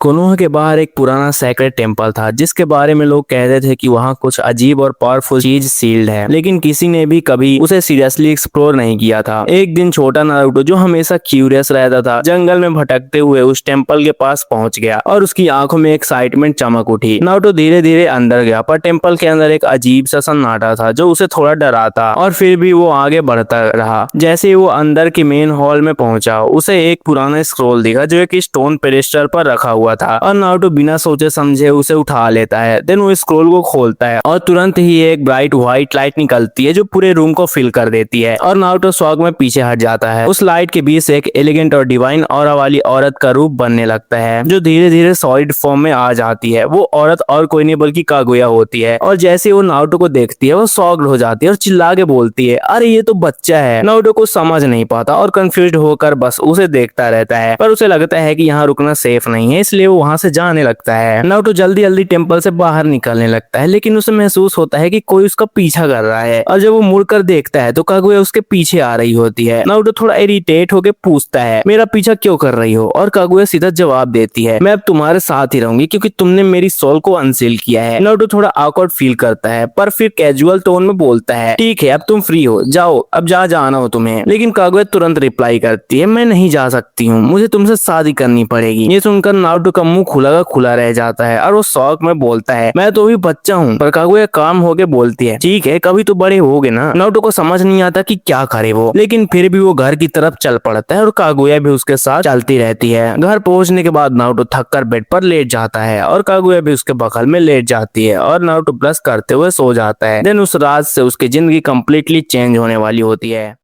Konoha के बाहर एक पुराना सेक्रेड टेम्पल था जिसके बारे में लोग कहते थे कि वहाँ कुछ अजीब और पावरफुल चीज सील्ड है, लेकिन किसी ने भी कभी उसे सीरियसली एक्सप्लोर नहीं किया था। एक दिन छोटा नारुतो, जो हमेशा क्यूरियस रहता था, जंगल में भटकते हुए उस टेम्पल के पास पहुंच गया और उसकी आंखों में एक्साइटमेंट चमक उठी। नारुतो धीरे धीरे अंदर गया, पर टेम्पल के अंदर एक अजीब सा सन्नाटा था जो उसे थोड़ा डराता, और फिर भी वो आगे बढ़ता रहा। जैसे ही वो अंदर के मेन हॉल में पहुंचा, उसे एक पुराना स्क्रॉल दिखा जो एक स्टोन पेडेस्टल पर रखा हुआ था, और नारुतो बिना सोचे समझे उसे उठा लेता है। देन वो स्क्रॉल को खोलता है और तुरंत ही एक ब्राइट व्हाइट लाइट निकलती है जो पूरे रूम को फिल कर देती है, और नारुतो शॉक में पीछे हट जाता है। उस लाइट के बीच से एक एलिगेंट और डिवाइन ऑरा वाली औरत का रूप बनने लगता है जो धीरे धीरे सॉलिड फॉर्म में आ जाती है। वो औरत और कोई नहीं बल्कि कागुया होती है, और जैसे वो नारुतो को देखती है वो शॉक्ड हो जाती है और चिल्ला के बोलती है, अरे ये तो बच्चा है। नारुतो को समझ नहीं पाता और कंफ्यूज होकर बस उसे देखता रहता है, पर उसे लगता है कि यहाँ रुकना सेफ नहीं है, इसलिए वो वहाँ से जाने लगता है। नारुतो जल्दी जल्दी टेम्पल से बाहर निकलने लगता है, लेकिन उसे महसूस होता है कि कोई उसका पीछा कर रहा है, और जब वो मुड़कर देखता है तो कागुया उसके पीछे आ रही होती है। नारुतो थोड़ा इरिटेट होकर पूछता है, मेरा पीछा क्यों कर रही हो? और कागुया सीधा जवाब देती है, मैं अब तुम्हारे साथ ही रहूंगी क्योंकि तुमने मेरी सोल को अनसील किया है। नारुतो थोड़ा ऑकवर्ड फील करता है, पर फिर कैजुअल टोन में बोलता है, ठीक है अब तुम फ्री हो, जाओ अब जहाँ जाना हो तुम्हें। लेकिन कागुया तुरंत रिप्लाई करती है, मैं नहीं जा सकती हूँ, मुझे तुमसे शादी करनी पड़ेगी। ये सुनकर नारुतो का मुंह खुला का खुला रह जाता है और वो शौक में बोलता है, मैं तो अभी बच्चा हूँ। पर कागुया काम होके बोलती है, ठीक है कभी तो बड़े होगे ना। नारुतो को समझ नहीं आता कि क्या करे वो, लेकिन फिर भी वो घर की तरफ चल पड़ता है और कागुया भी उसके साथ चलती रहती है। घर पहुंचने के बाद नारुतो थककर बेड पर लेट जाता है और कागुया भी उसके बगल में लेट जाती है, और नारुतो ब्रश करते हुए सो जाता है। देन उस रात से उसकी जिंदगी कंप्लीटली चेंज होने वाली होती है।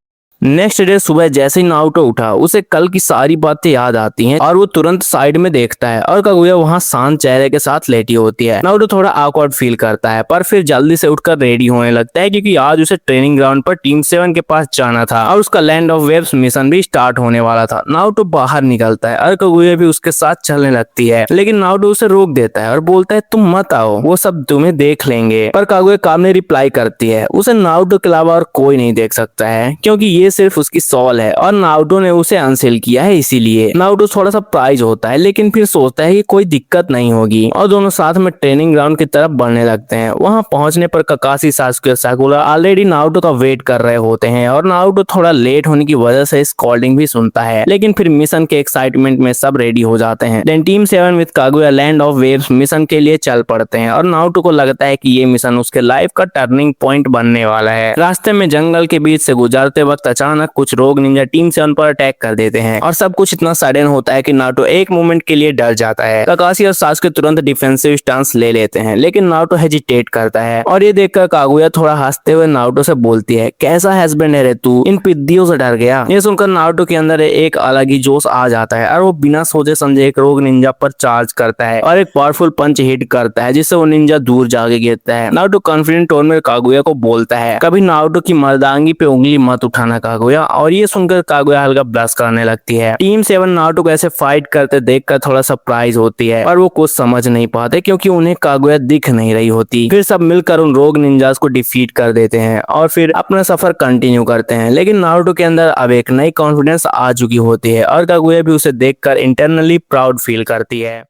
नेक्स्ट डे सुबह जैसे ही नारुतो उठा, उसे कल की सारी बातें याद आती हैं और वो तुरंत साइड में देखता है और कागुया वहाँ शांत चेहरे के साथ लेटी होती है। नारुतो थोड़ा ऑकवर्ड फील करता है, पर फिर जल्दी से उठकर रेडी होने लगता है क्योंकि आज उसे ट्रेनिंग ग्राउंड पर टीम 7 के पास जाना था और उसका लैंड ऑफ वेव्स मिशन भी स्टार्ट होने वाला था। नारुतो बाहर निकलता है और कागुया भी उसके साथ चलने लगती है, लेकिन नारुतो उसे रोक देता है और बोलता है तुम मत आओ, वो सब तुम्हें देख लेंगे। पर कागुया काम ने रिप्लाई करती है, उसे नारुतो के अलावा और कोई नहीं देख सकता है क्योंकि ये सिर्फ उसकी सोल है और नारुतो ने उसे अनसील किया है, इसीलिए। नारुतो थोड़ा सा सरप्राइज होता है, लेकिन फिर सोचता है कि कोई दिक्कत नहीं होगी, और दोनों साथ में ट्रेनिंग ग्राउंड की तरफ बढ़ने लगते हैं। वहां पहुंचने पर काकाशी, सासुके और साकुरा ऑलरेडी नारुतो का वेट कर रहे होते हैं, और नारुतो थोड़ा लेट होने की वजह से स्कॉल्डिंग भी सुनता है, लेकिन फिर मिशन के एक्साइटमेंट में सब रेडी हो जाते हैं। Then team 7 with Kaguya land of waves mission के लिए चल पड़ते हैं, और नारुतो को लगता है कि ये मिशन उसके लाइफ का टर्निंग पॉइंट बनने वाला है। रास्ते में जंगल के बीच से गुजरते वक्त अचानक कुछ रोग निंजा टीम 7 पर अटैक कर देते हैं, और सब कुछ इतना सडन होता है कि नारुतो एक मोमेंट के लिए डर जाता है। काकाशी और सासुके तुरंत डिफेंसिव स्टांस ले लेते हैं, लेकिन नारुतो हेजिटेट करता है, और ये देखकर कागुया थोड़ा हंसते हुए नारुतो से बोलती है, कैसा हस्बैंड है रे तू, इन पिद्दियों से डर गया। ये सुनकर नारुतो के अंदर एक अलग ही जोश आ जाता है और वो बिना सोचे समझे एक रोग निंजा पर चार्ज करता है और एक पावरफुल पंच हिट करता है जिससे वो निंजा दूर जाके गिरता है। नारुतो कॉन्फिडेंट टोन में कागुया को बोलता है, कभी नारुतो की मर्दांगी पे उंगली मत उठाना कागुया, और ये सुनकर कागुया हल्का ब्लश करने लगती है। टीम 7 नारुतो को ऐसे फाइट करते देखकर थोड़ा सरप्राइज होती है, और वो कुछ समझ नहीं पाते क्योंकि उन्हें कागुया दिख नहीं रही होती। फिर सब मिलकर उन रोग निंजास को डिफीट कर देते हैं और फिर अपना सफर कंटिन्यू करते हैं, लेकिन नारुतो के अंदर अब एक नई कॉन्फिडेंस आ चुकी होती है और कागुया भी उसे देखकर इंटरनली प्राउड फील करती है।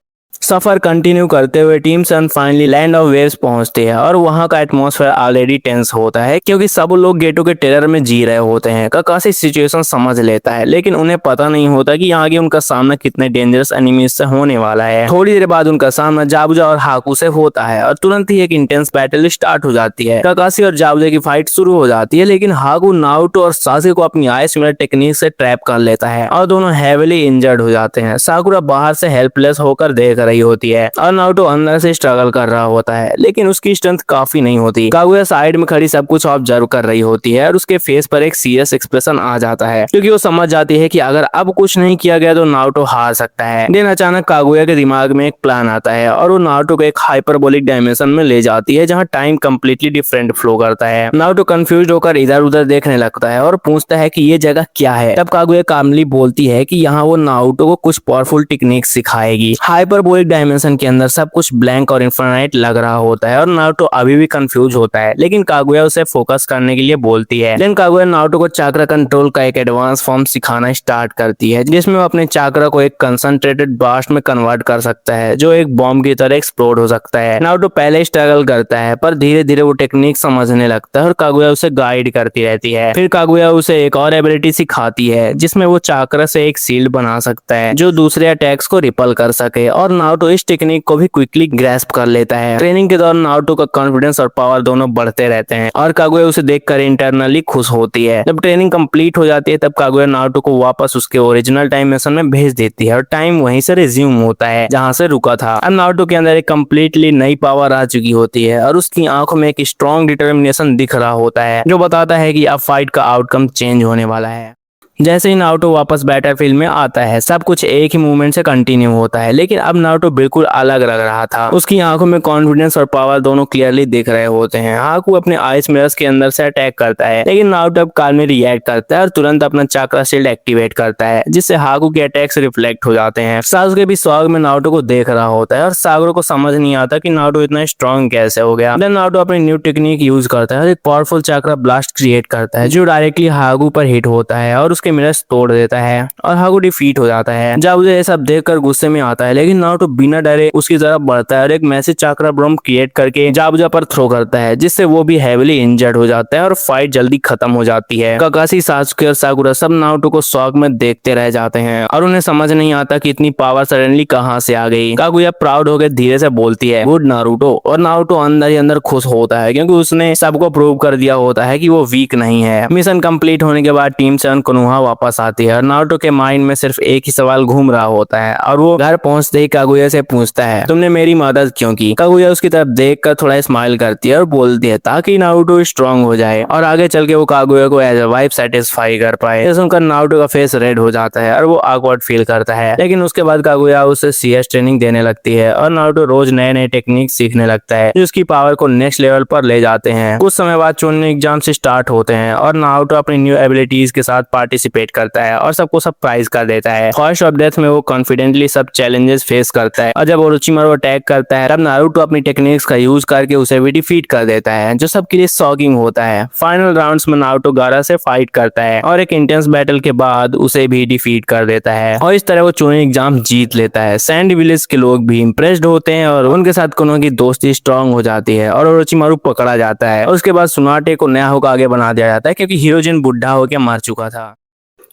सफर कंटिन्यू करते हुए team 7 finally land of waves पहुंचते हैं, और वहां का एटमॉस्फेयर ऑलरेडी टेंस होता है क्योंकि सब लोग गेटो के टेरर में जी रहे होते हैं। काकाशी सिचुएशन समझ लेता है, लेकिन उन्हें पता नहीं होता कि आगे उनका सामना कितने डेंजरस एनिमीज से होने वाला है। थोड़ी देर बाद उनका सामना जाबुजा और हाकू से होता है, और तुरंत ही एक इंटेंस बैटल स्टार्ट हो जाती है। काकाशी और जाबुजा की फाइट शुरू हो जाती है, लेकिन हाकू नारुतो और सासुके को अपनी आइस मिरर टेक्निक से ट्रैप कर लेता है और दोनों हेवीली इंजर्ड हो जाते हैं। साकुरा बाहर से हेल्पलेस होकर देख रही होती है और नारुतो अंदर से स्ट्रगल कर रहा होता है, लेकिन उसकी स्ट्रेंथ काफी नहीं होती। कागुया साइड में खड़ी सब कुछ ऑब्जर्व कर रही होती है और उसके फेस पर एक सीरियस एक्सप्रेशन आ जाता है क्योंकि वो समझ जाती है कि अगर अब कुछ नहीं किया गया तो नारुतो हार सकता है। देन अचानक कागुया के दिमाग में एक प्लान आता है और वो नारुतो को एक हाइपरबोलिक डायमेंशन में ले जाती है जहाँ टाइम कम्प्लीटली डिफरेंट फ्लो करता है। नारुतो कंफ्यूज होकर इधर उधर देखने लगता है और पूछता है कि ये जगह क्या है। तब कागुया कामली बोलती है कि यहाँ वो नारुतो को कुछ पावरफुल टेक्निक सिखाएगी। हाइपरबोलिक एक डायमेंशन के अंदर सब कुछ ब्लैंक और इनफाइनाइट लग रहा होता है और नारुतो अभी भी कंफ्यूज होता है, लेकिन कागुया उसे फोकस करने के लिए बोलती है। देन कागुया नारुतो को चाक्रा कंट्रोल का एक एडवांस फॉर्म सिखाना स्टार्ट करती है, जिसमें वो अपने चाक्रा को एक कंसंट्रेटेड ब्लास्ट में कन्वर्ट कर सकता है जो एक बॉम्ब की तरह एक्सप्लोड हो सकता है। नारुतो पहले स्ट्रगल करता है पर धीरे धीरे वो टेक्निक समझने लगता है और कागुया उसे गाइड करती रहती है। फिर कागुया उसे एक और एबिलिटी सिखाती है जिसमें वो चाक्रा से एक शील्ड बना सकता है जो दूसरे अटैक्स को रिपल कर सके, और नारुतो इस टेक्निक को भी क्विकली ग्रैस्प कर लेता है। ट्रेनिंग के दौरान नारुतो का कॉन्फिडेंस और पावर दोनों बढ़ते रहते हैं और कागुया उसे देखकर इंटरनली खुश होती है। जब ट्रेनिंग कंप्लीट हो जाती है तब कागुया नारुतो को वापस उसके ओरिजिनल डायमेंशन में भेज देती है और टाइम वहीं से रिज्यूम होता है जहां से रुका था। अब नारुतो के अंदर एक कम्प्लीटली नई पावर आ चुकी होती है और उसकी आंखों में एक स्ट्रॉन्ग डिटर्मिनेशन दिख रहा होता है जो बताता है कि अब फाइट का आउटकम चेंज होने वाला है। जैसे ही नारुतो वापस बैटलफील्ड में आता है सब कुछ एक ही मूवमेंट से कंटिन्यू होता है, लेकिन अब नारुतो बिल्कुल अलग लग रहा था। उसकी आंखों में कॉन्फिडेंस और पावर दोनों क्लियरली दिख रहे होते हैं। हाकू अपने आइस मिरर्स के अंदर से अटैक करता है, लेकिन नारुतो अब काल में रिएक्ट करता है और तुरंत अपना चाक्रा शील्ड एक्टिवेट करता है जिससे हाकू के अटैक्स रिफ्लेक्ट हो जाते हैं। सासुके भी स्वाग में नारुतो को देख रहा होता है और सागरो को समझ नहीं आता कि नारुतो इतना स्ट्रॉन्ग कैसे हो गया। देन नारुतो अपनी न्यू टेक्निक यूज करता है और एक पावरफुल चाक्रा ब्लास्ट क्रिएट करता है जो डायरेक्टली हाकू पर हिट होता है और उसके मिरर्स तोड़ देता है और हाकू डिफीट हो जाता है। जाबुजा ये सब देखकर गुस्से में आता है, लेकिन नारुतो बिना डरे उसकी तरफ बढ़ता है और एक मैसिव चाक्रा बम क्रिएट करके जाबुजा पर थ्रो करता है जिससे वो भी हेवीली इंजर्ड हो जाता है और फाइट जल्दी खत्म हो जाती है। काकाशी, सासुके और साकुरा सब नारुतो को शॉक में देखते रह जाते हैं और उन्हें समझ नहीं आता कि इतनी पावर सडनली कहां से आ गई। कागुया प्राउड होकर धीरे से बोलती है गुड नारुतो, और नारुतो अंदर ही अंदर खुश होता है क्योंकि उसने सबको प्रूव कर दिया होता है कि वो वीक नहीं है। मिशन कंप्लीट होने के बाद टीम 7 कोनोहा वापस आती है और नारुतो के माइंड में सिर्फ एक ही सवाल घूम रहा होता है और वो घर पहुंचते ही कागुया से पूछता है तुमने मेरी मदद क्यों की। कागुया उसकी तरफ देखकर थोड़ा स्माइल करती है और बोलती है ताकि नारुतो स्ट्रांग हो जाए और आगे चल के वो कागुया को एज अ वाइफ सेटिस्फाई कर पाए। ये सुनकर नारुतो का फेस रेड हो जाता है और वो ऑकवर्ड फील करता है, लेकिन उसके बाद कागुया उसे सीएस ट्रेनिंग देने लगती है और नारुतो रोज नए नए टेक्निक सीखने लगता है जो उसकी पावर को नेक्स्ट लेवल पर ले जाते हैं। कुछ समय बाद चुनने एग्जाम से स्टार्ट होते हैं और नारुतो अपनी न्यू एबिलिटीज के साथ पार्टिसिपेट करता है और सबको सरप्राइज कर देता है। फर्स्ट ऑफ डेथ में वो कॉन्फिडेंटली सब चैलेंजेस फेस करता है और जब ओरोचिमारू अटैक करता है तब नारुतो अपनी टेक्निक्स का यूज करके उसे भी डिफीट कर देता है जो सबके लिए शॉकिंग होता है। फाइनल राउंड्स में नारुतो गारा से फाइट करता है और एक इंटेंस बैटल के बाद उसे भी डिफीट कर देता है और इस तरह वो चुने एग्जाम जीत लेता है। सैंड विलेज के लोग भी इम्प्रेस्ड होते हैं और उनके साथ कोनोहा की दोस्ती स्ट्रांग हो जाती है और ओरोचिमारू पकड़ा जाता है और उसके बाद सुनाटे को नया होकागे बना दिया जाता है क्योंकि हिरोजिन बुढ़ा होकर मर चुका था।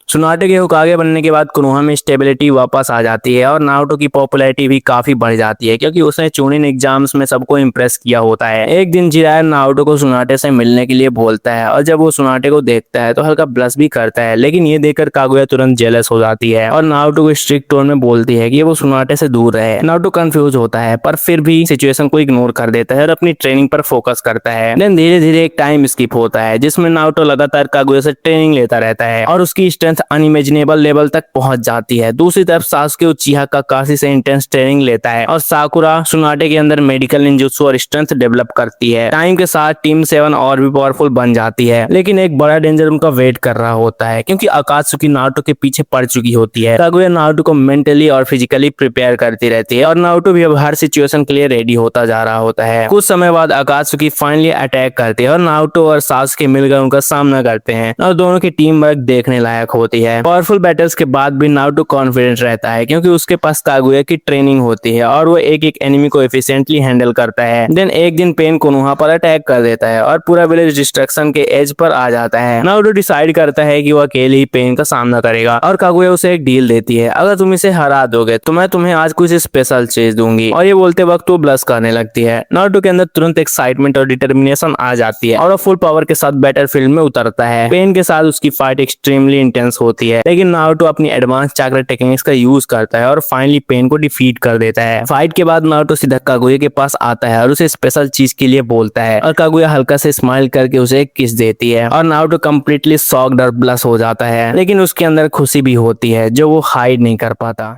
सुनाटे के होकागे बनने के बाद कोनोहा में स्टेबिलिटी वापस आ जाती है और नारुतो की पॉपुलैरिटी भी काफी बढ़ जाती है क्योंकि उसने चूनिन एग्जाम्स में सबको इम्प्रेस किया होता है। एक दिन जिराया नारुतो को सुनाटे से मिलने के लिए बोलता है और जब वो सुनाटे को देखता है तो हल्का ब्लश भी करता है, लेकिन ये देखकर कागुया तुरंत जेलस हो जाती है और नारुतो को स्ट्रिक्ट टोन में बोलती है कि वो सुनाटे से दूर रहे। नारुतो कंफ्यूज होता है पर फिर भी सिचुएशन को इग्नोर कर देता है और अपनी ट्रेनिंग पर फोकस करता है। देन धीरे धीरे एक टाइम स्किप होता है जिसमें नारुतो लगातार कागुया से ट्रेनिंग लेता रहता है और उसकी स्ट्रेंथ अनइमेजिनेबल लेवल तक पहुंच जाती है। दूसरी तरफ सासुके उचिहा काकाशी से इंटेंस ट्रेनिंग लेता है और साकुरा सुनाटे के अंदर मेडिकल निंजुत्सु और स्ट्रेंथ डेवलप करती है। टाइम के साथ टीम 7 और भी पावरफुल बन जाती है, लेकिन एक बड़ा डेंजर उनका वेट कर रहा होता है क्योंकि अकात्सुकी नारुतो के पीछे पड़ चुकी होती है। कागुया नारुतो को मेंटली और फिजिकली प्रिपेयर करती रहती है और नारुतो भी अब हर सिचुएशन के लिए रेडी होता जा रहा होता है। कुछ समय बाद अकात्सुकी फाइनली अटैक करती है और नारुतो और सासुके मिलकर उनका सामना करते हैं और दोनों की टीम वर्क देखने लायक होती है। पावरफुल बैटल्स के बाद भी नारुतो कॉन्फिडेंट रहता है क्योंकि उसके पास कागुया की ट्रेनिंग होती है और वो एक एक एनिमी को एफिशिएंटली हैंडल करता है। देन एक दिन पेन कोनोहा पर अटैक कर देता है और पूरा विलेज डिस्ट्रक्शन के एज पर आ जाता है। नारुतो डिसाइड करता है कि वो अकेले ही पेन का सामना करेगा और कागुया उसे एक डील देती है, अगर तुम इसे हरा दोगे तो मैं तुम्हें आज कुछ स्पेशल चीज दूंगी, और ये बोलते वक्त वो ब्लश करने लगती है। नारुतो के अंदर तुरंत एक्साइटमेंट और डिटर्मिनेशन आ जाती है और वो फुल पावर के साथ बैटलफील्ड में उतरता है। पेन के साथ उसकी फाइट एक्सट्रीमली इंटेंस होती है, लेकिन नारुतो अपनी एडवांस चाक्रा टेक्निक्स का यूज करता है और फाइनली पेन को डिफीट कर देता है। फाइट के बाद नारुतो सीधा कागुया के पास आता है और उसे स्पेशल चीज के लिए बोलता है और कागुया हल्का से स्माइल करके उसे एक किस देती है और नारुतो कंप्लीटली शॉक्ड और ब्लश हो जाता है, लेकिन उसके अंदर खुशी भी होती है जो वो हाइड नहीं कर पाता।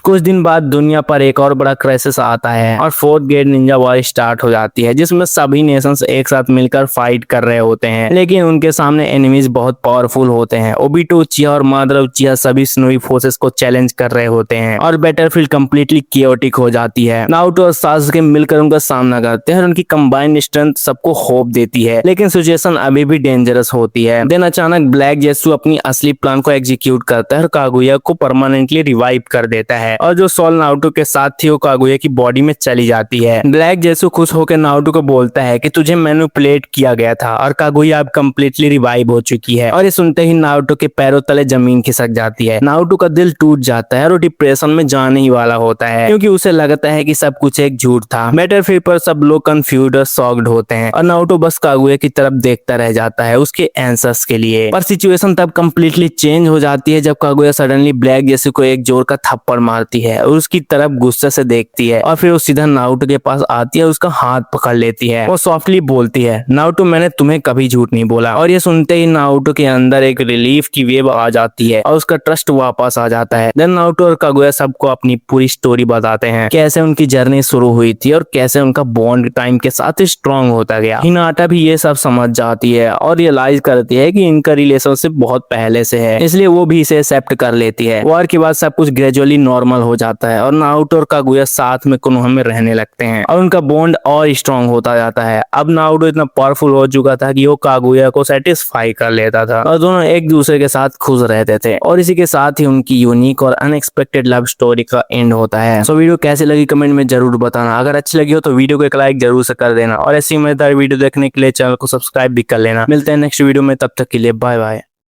कुछ दिन बाद दुनिया पर एक और बड़ा क्राइसिस आता है और fourth great Ninja war start हो जाती है, जिसमें सभी नेशंस एक साथ मिलकर फाइट कर रहे होते हैं, लेकिन उनके सामने एनिमीज बहुत पावरफुल होते हैं। ओबिटो उचिहा और मादर उचिहा सभी स्नोवी फोर्सेस को चैलेंज कर रहे होते हैं और बैटलफील्ड कंप्लीटली कियोटिक हो जाती है। नारुतो और सासुके मिलकर उनका सामना करते हैं और उनकी कंबाइंड स्ट्रेंथ सबको होप देती है, लेकिन सिचुएशन अभी भी डेंजरस होती है। देन अचानक ब्लैक जेसु अपनी असली प्लान को एग्जीक्यूट करता है और कागुया को परमानेंटली रिवाइव कर देता है और जो सोल नारुतो के साथ थी वो कागुया की बॉडी में चली जाती है। ब्लैक जेसु खुश होकर नारुतो को बोलता है कि तुझे मैनिपुलेट किया गया था और कागुया अब कंप्लीटली रिवाइव हो चुकी है। और ये सुनते ही नारुतो के पैरों तले जमीन खिसक जाती है। नारुतो का दिल टूट जाता है और डिप्रेशन में जाने ही वाला होता है, क्योंकि उसे लगता है कि सब कुछ एक झूठ था। बैटलफील्ड पर सब लोग कंफ्यूज्ड और शॉक्ड होते हैं और नारुतो बस कागुया की तरफ देखता रह जाता है उसके आंसर्स के लिए। पर सिचुएशन तब कंप्लीटली चेंज हो जाती है जब कागुया सडनली ब्लैक जेसु को एक जोर का थप्पड़ मारती है और उसकी तरफ गुस्से से देखती है और फिर वो सीधा नारुतो के पास आती है, उसका हाथ पकड़ लेती है। वो सॉफ्टली बोलती है, नारुतो मैंने तुम्हें कभी झूठ नहीं बोला। और ये सुनते ही नारुतो के अंदर एक रिलीफ की वेव आ जाती है और उसका ट्रस्ट वापस आ जाता है। देन नारुतो और कागुया सबको अपनी पूरी स्टोरी बताते हैं, कैसे उनकी जर्नी शुरू हुई थी और कैसे उनका बॉन्ड टाइम के साथ स्ट्रांग होता गया। हिनाटा भी ये सब समझ जाती है और रियलाइज करती है कि इनका रिलेशनशिप बहुत पहले से है, इसलिए वो भी इसे एक्सेप्ट कर लेती है। वॉर के बाद सब कुछ ग्रेजुअली नॉर्मल हो जाता है और नारुतो और कागुया साथ में कोनोहा में रहने लगते हैं और उनका बॉन्ड और स्ट्रांग होता जाता है। अब नारुतो इतना पावरफुल हो चुका था कि वो कागुया को सेटिस्फाई कर लेता था और दोनों एक दूसरे के साथ खुश रहते थे और इसी के साथ ही उनकी यूनिक और अनएक्सपेक्टेड लव स्टोरी का एंड होता है। सो वीडियो कैसी लगी कमेंट में जरूर बताना। अगर अच्छी लगी हो तो वीडियो को एक लाइक जरूर से कर देना और ऐसी मजेदार वीडियो देखने के लिए चैनल को सब्सक्राइब भी कर लेना। मिलते हैं नेक्स्ट वीडियो में, तब तक के लिए बाय बाय।